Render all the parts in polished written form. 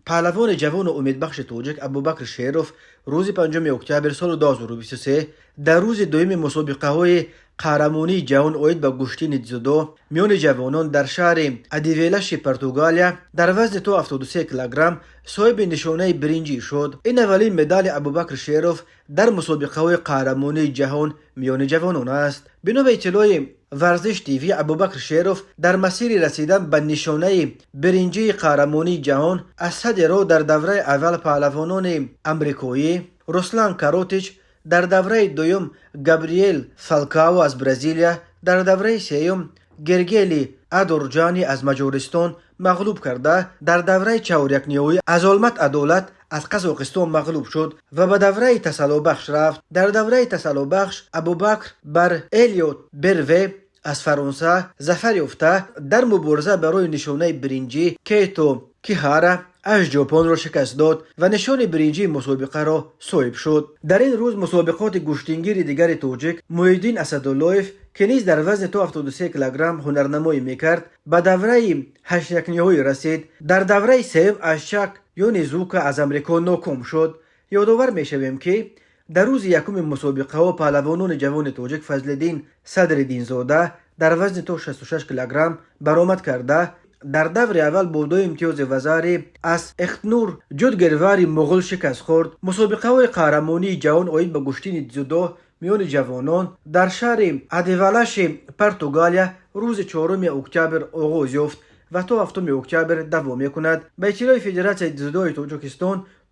پهلوان جوان و امیدبخش توجک ابوبکر شیروف روز 5 اکتبر سال 2023 در روز دوم مسابقه های قهرمانی جهان اوید به گشتین дзودو میان جوانان در شهر ادیویلش پرتغالیا در وزن 73 کیلوگرم صاحب نشانه برنجی شد. این اولین مدال ابوبکر شیروف در مسابقه های قهرمانی جهان میان جوانان است. بنا به اطلاع ورزش تیوی، ابوبکر شیروف در مسیر رسیدن به نشانه برنجی قهرمانی جهان از صدر رو در دوره اول پهلوانان امریکایی روسلان کاروتیچ، در دوره دوم گابریل فالکاو از برزیلیا، در دوره سوم گرگلی ادورجانی از مجارستان مغلوب کرده در دوره چهاریکنیوی از علمت عدالت از قزاقستان مغلوب شد و به دوره تسلابخش رفت. در دوره تسلابخش ابوبکر بر الیوت بروه از فرانسه ظفر یافته در مبارزه برای نشانه برنجی کیتو کیهارا از ژاپن را شکست داد و نشان برنجی مسابقه را صاحب شد. در این روز مسابقات گشتینگیر دیگر توجک محیدین اسداللهیف که نیز در وزن 73 کیلوگرم هنرنمایی میکرد به دوره 8 یکنیه‌ای رسید. در دوره سوم از چک یونیزوکا از امریکا ناکام شد. یادآور میشویم که در روز یکم مسابقه ها پهلوانان جوان توجک فضلالدین صدرالدین زاده در وزن 66 کیلوگرم برآمد کرده در دور اول با 2 امتیاز وزاری از اختنور جودگرواری مغول شکست خورد. مسابقه های قهرمانی جهان اوید به گشتین дзودو میان جوانان در شهر ادیوالش پرتغالیا روز 4 اکتبر آغاز یافت و تا 7 اکتبر دوام میکند. به اطلاع فدراسیون дзودوی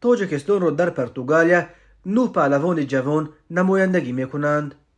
تاجیکستان را در پرتغالیا 9 پهلوان جوان نمایندگی میکنند.